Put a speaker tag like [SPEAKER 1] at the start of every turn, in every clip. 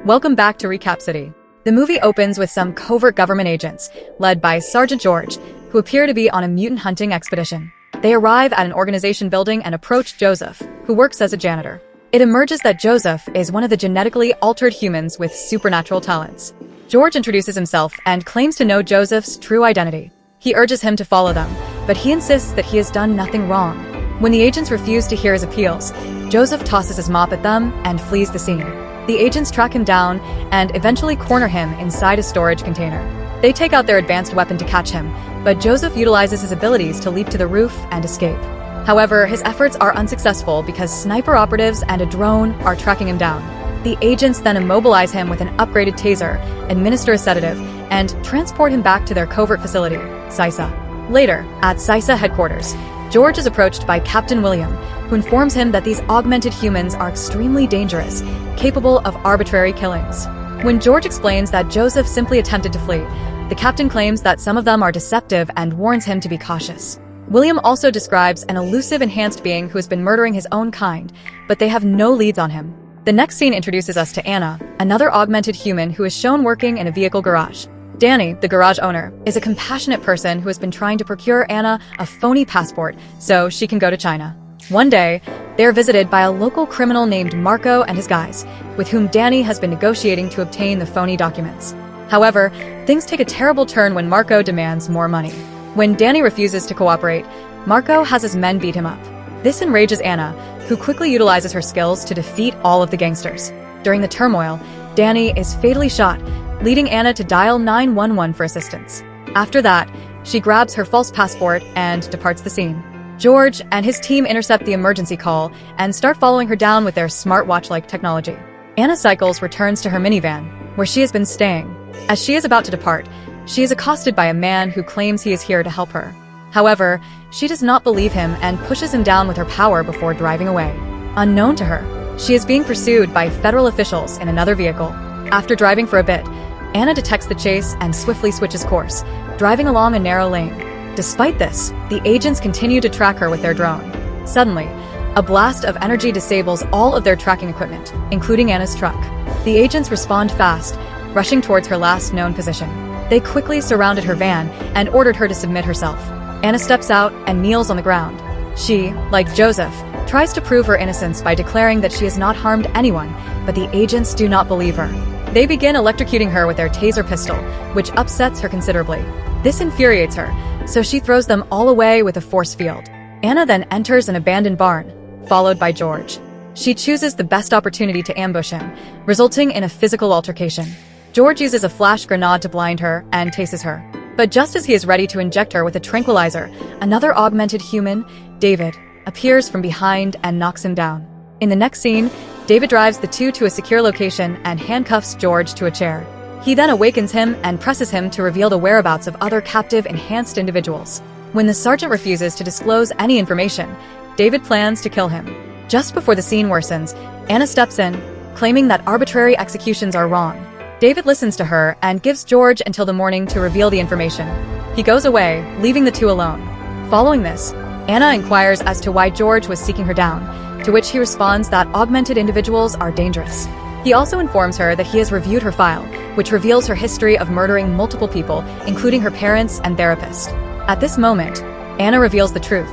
[SPEAKER 1] Welcome back to Recap City. The movie opens with some covert government agents, led by Sergeant George, who appear to be on a mutant hunting expedition. They arrive at an organization building and approach Joseph, who works as a janitor. It emerges that Joseph is one of the genetically altered humans with supernatural talents. George introduces himself and claims to know Joseph's true identity. He urges him to follow them, but he insists that he has done nothing wrong. When the agents refuse to hear his appeals, Joseph tosses his mop at them and flees the scene. The agents track him down and eventually corner him inside a storage container. They take out their advanced weapon to catch him, but Joseph utilizes his abilities to leap to the roof and escape. However, his efforts are unsuccessful because sniper operatives and a drone are tracking him down. The agents then immobilize him with an upgraded taser, administer a sedative, and transport him back to their covert facility, CISA. Later, at CISA headquarters, George is approached by Captain William, who informs him that these augmented humans are extremely dangerous, capable of arbitrary killings. When George explains that Joseph simply attempted to flee, the captain claims that some of them are deceptive and warns him to be cautious. William also describes an elusive enhanced being who has been murdering his own kind, but they have no leads on him. The next scene introduces us to Anna, another augmented human who is shown working in a vehicle garage. Danny, the garage owner, is a compassionate person who has been trying to procure Anna a phony passport so she can go to China. One day, they are visited by a local criminal named Marco and his guys, with whom Danny has been negotiating to obtain the phony documents. However, things take a terrible turn when Marco demands more money. When Danny refuses to cooperate, Marco has his men beat him up. This enrages Anna, who quickly utilizes her skills to defeat all of the gangsters. During the turmoil, Danny is fatally shot, leading Anna to dial 911 for assistance. After that, she grabs her false passport and departs the scene. George and his team intercept the emergency call and start following her down with their smartwatch-like technology. Anna cycles returns to her minivan, where she has been staying. As she is about to depart, she is accosted by a man who claims he is here to help her. However, she does not believe him and pushes him down with her power before driving away. Unknown to her, she is being pursued by federal officials in another vehicle. After driving for a bit, Anna detects the chase and swiftly switches course, driving along a narrow lane. Despite this, the agents continue to track her with their drone. Suddenly, a blast of energy disables all of their tracking equipment, including Anna's truck. The agents respond fast, rushing towards her last known position. They quickly surrounded her van and ordered her to submit herself. Anna steps out and kneels on the ground. She, like Joseph, tries to prove her innocence by declaring that she has not harmed anyone, but the agents do not believe her. They begin electrocuting her with their taser pistol, which upsets her considerably. This infuriates her, so she throws them all away with a force field. Anna then enters an abandoned barn, followed by George. She chooses the best opportunity to ambush him, resulting in a physical altercation. George uses a flash grenade to blind her and tases her. But just as he is ready to inject her with a tranquilizer, another augmented human, David, appears from behind and knocks him down. In the next scene, David drives the two to a secure location and handcuffs George to a chair. He then awakens him and presses him to reveal the whereabouts of other captive enhanced individuals. When the sergeant refuses to disclose any information, David plans to kill him. Just before the scene worsens, Anna steps in, claiming that arbitrary executions are wrong. David listens to her and gives George until the morning to reveal the information. He goes away, leaving the two alone. Following this, Anna inquires as to why George was seeking her down, to which he responds that augmented individuals are dangerous. He also informs her that he has reviewed her file, which reveals her history of murdering multiple people, including her parents and therapist. At this moment, Anna reveals the truth.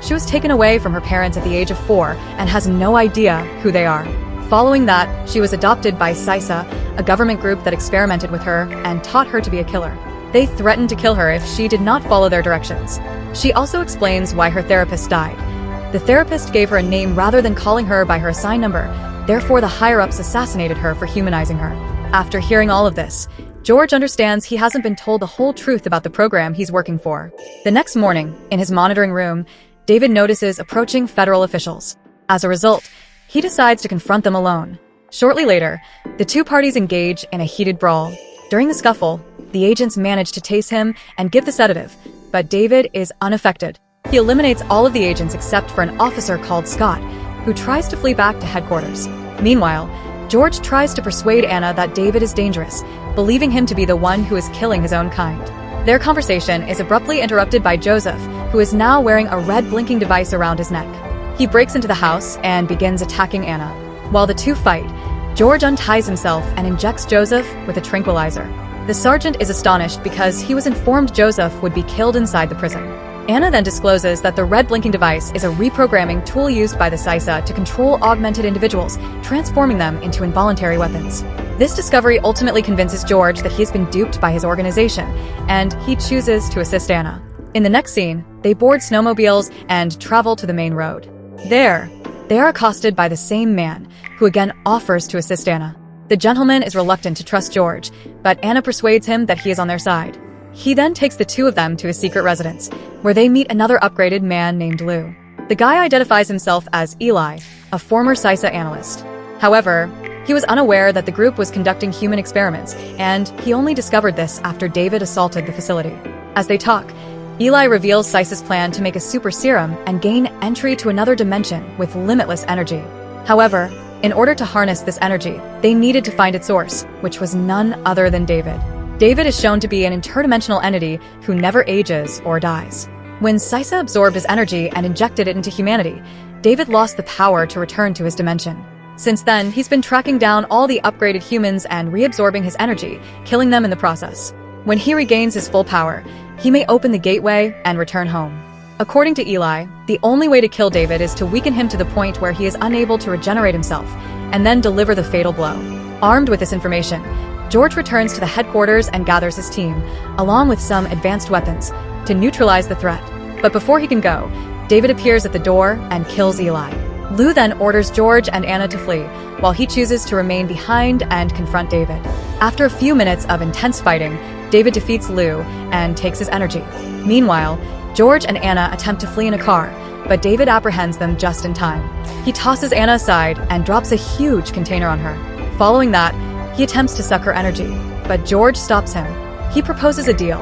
[SPEAKER 1] She was taken away from her parents at the age of 4 and has no idea who they are. Following that, she was adopted by CISA, a government group that experimented with her and taught her to be a killer. They threatened to kill her if she did not follow their directions. She also explains why her therapist died. The therapist gave her a name rather than calling her by her assigned number, therefore the higher-ups assassinated her for humanizing her. After hearing all of this, George understands he hasn't been told the whole truth about the program he's working for. The next morning, in his monitoring room, David notices approaching federal officials. As a result, he decides to confront them alone. Shortly later, the two parties engage in a heated brawl. During the scuffle, the agents manage to tase him and give the sedative, but David is unaffected. He eliminates all of the agents except for an officer called Scott, who tries to flee back to headquarters. Meanwhile, George tries to persuade Anna that David is dangerous, believing him to be the one who is killing his own kind. Their conversation is abruptly interrupted by Joseph, who is now wearing a red blinking device around his neck. He breaks into the house and begins attacking Anna. While the two fight, George unties himself and injects Joseph with a tranquilizer. The sergeant is astonished because he was informed Joseph would be killed inside the prison. Anna then discloses that the red blinking device is a reprogramming tool used by the CISA to control augmented individuals, transforming them into involuntary weapons. This discovery ultimately convinces George that he has been duped by his organization, and he chooses to assist Anna. In the next scene, they board snowmobiles and travel to the main road. There, they are accosted by the same man, who again offers to assist Anna. The gentleman is reluctant to trust George, but Anna persuades him that he is on their side. He then takes the two of them to his secret residence, where they meet another upgraded man named Lou. The guy identifies himself as Eli, a former CISA analyst. However, he was unaware that the group was conducting human experiments, and he only discovered this after David assaulted the facility. As they talk, Eli reveals CISA's plan to make a super serum and gain entry to another dimension with limitless energy. However, in order to harness this energy, they needed to find its source, which was none other than David. David is shown to be an interdimensional entity who never ages or dies. When CISA absorbed his energy and injected it into humanity, David lost the power to return to his dimension. Since then, he's been tracking down all the upgraded humans and reabsorbing his energy, killing them in the process. When he regains his full power, he may open the gateway and return home. According to Eli, the only way to kill David is to weaken him to the point where he is unable to regenerate himself, and then deliver the fatal blow. Armed with this information, George returns to the headquarters and gathers his team, along with some advanced weapons, to neutralize the threat. But before he can go, David appears at the door and kills Eli. Lou then orders George and Anna to flee, while he chooses to remain behind and confront David. After a few minutes of intense fighting, David defeats Lou and takes his energy. Meanwhile, George and Anna attempt to flee in a car, but David apprehends them just in time. He tosses Anna aside and drops a huge container on her. Following that, he attempts to suck her energy, but George stops him. He proposes a deal.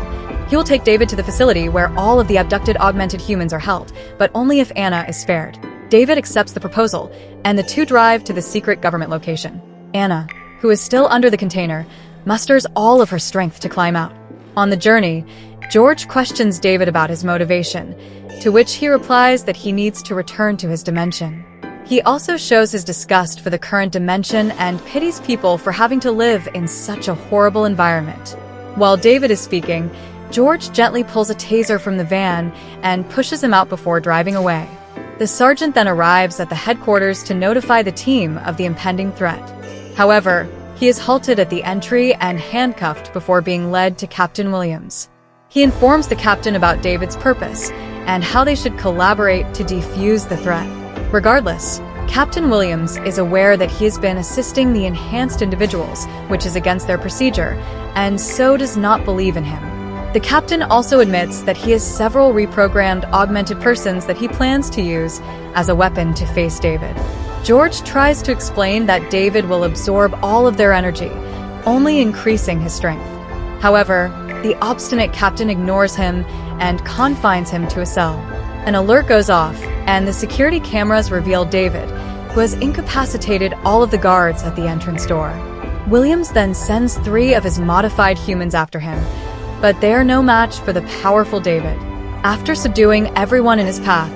[SPEAKER 1] He will take David to the facility where all of the abducted augmented humans are held, but only if Anna is spared. David accepts the proposal, and the two drive to the secret government location. Anna, who is still under the container, musters all of her strength to climb out. On the journey, George questions David about his motivation, to which he replies that he needs to return to his dimension. He also shows his disgust for the current dimension and pities people for having to live in such a horrible environment. While David is speaking, George gently pulls a taser from the van and pushes him out before driving away. The sergeant then arrives at the headquarters to notify the team of the impending threat. However, he is halted at the entry and handcuffed before being led to Captain Williams. He informs the captain about David's purpose and how they should collaborate to defuse the threat. Regardless, Captain Williams is aware that he has been assisting the enhanced individuals, which is against their procedure, and so does not believe in him. The captain also admits that he has several reprogrammed augmented persons that he plans to use as a weapon to face David. George tries to explain that David will absorb all of their energy, only increasing his strength. However, the obstinate captain ignores him and confines him to a cell. An alert goes off, and the security cameras reveal David, who has incapacitated all of the guards at the entrance door. Williams then sends 3 of his modified humans after him, but they are no match for the powerful David. After subduing everyone in his path,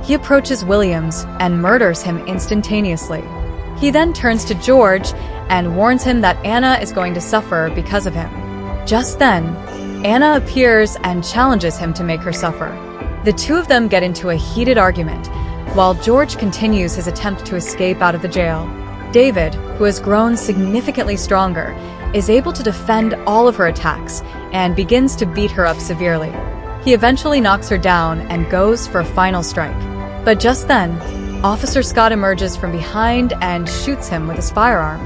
[SPEAKER 1] he approaches Williams and murders him instantaneously. He then turns to George and warns him that Anna is going to suffer because of him. Just then, Anna appears and challenges him to make her suffer. The two of them get into a heated argument, while George continues his attempt to escape out of the jail. David, who has grown significantly stronger, is able to defend all of her attacks and begins to beat her up severely. He eventually knocks her down and goes for a final strike. But just then, Officer Scott emerges from behind and shoots him with his firearm.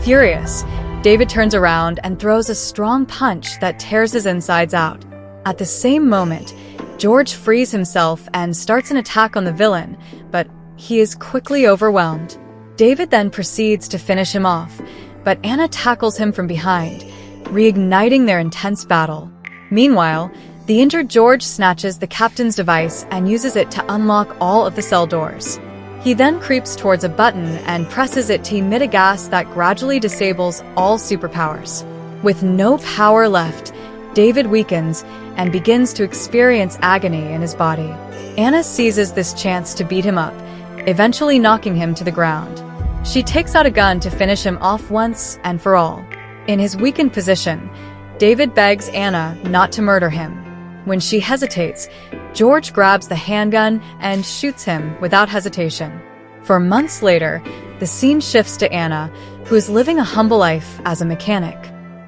[SPEAKER 1] Furious, David turns around and throws a strong punch that tears his insides out. At the same moment, George frees himself and starts an attack on the villain, but he is quickly overwhelmed. David then proceeds to finish him off, but Anna tackles him from behind, reigniting their intense battle. Meanwhile, the injured George snatches the captain's device and uses it to unlock all of the cell doors. He then creeps towards a button and presses it to emit a gas that gradually disables all superpowers. With no power left, David weakens and begins to experience agony in his body. Anna seizes this chance to beat him up, eventually knocking him to the ground. She takes out a gun to finish him off once and for all. In his weakened position, David begs Anna not to murder him. When she hesitates, George grabs the handgun and shoots him without hesitation. For months later, the scene shifts to Anna, who is living a humble life as a mechanic.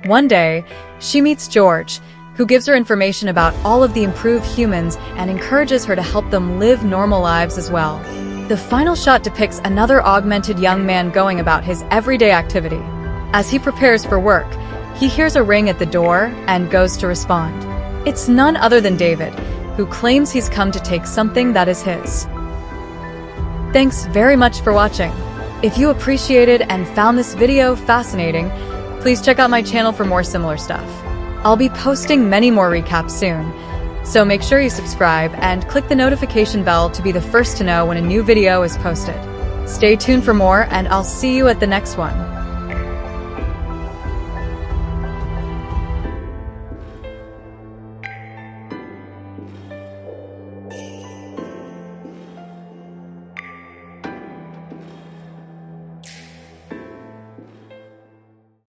[SPEAKER 1] One day, she meets George, who gives her information about all of the improved humans and encourages her to help them live normal lives as well. The final shot depicts another augmented young man going about his everyday activity. As he prepares for work, he hears a ring at the door and goes to respond. It's none other than David, who claims he's come to take something that is his. Thanks very much for watching. If you appreciated and found this video fascinating, please check out my channel for more similar stuff. I'll be posting many more recaps soon, so make sure you subscribe and click the notification bell to be the first to know when a new video is posted. Stay tuned for more, and I'll see you at the next one.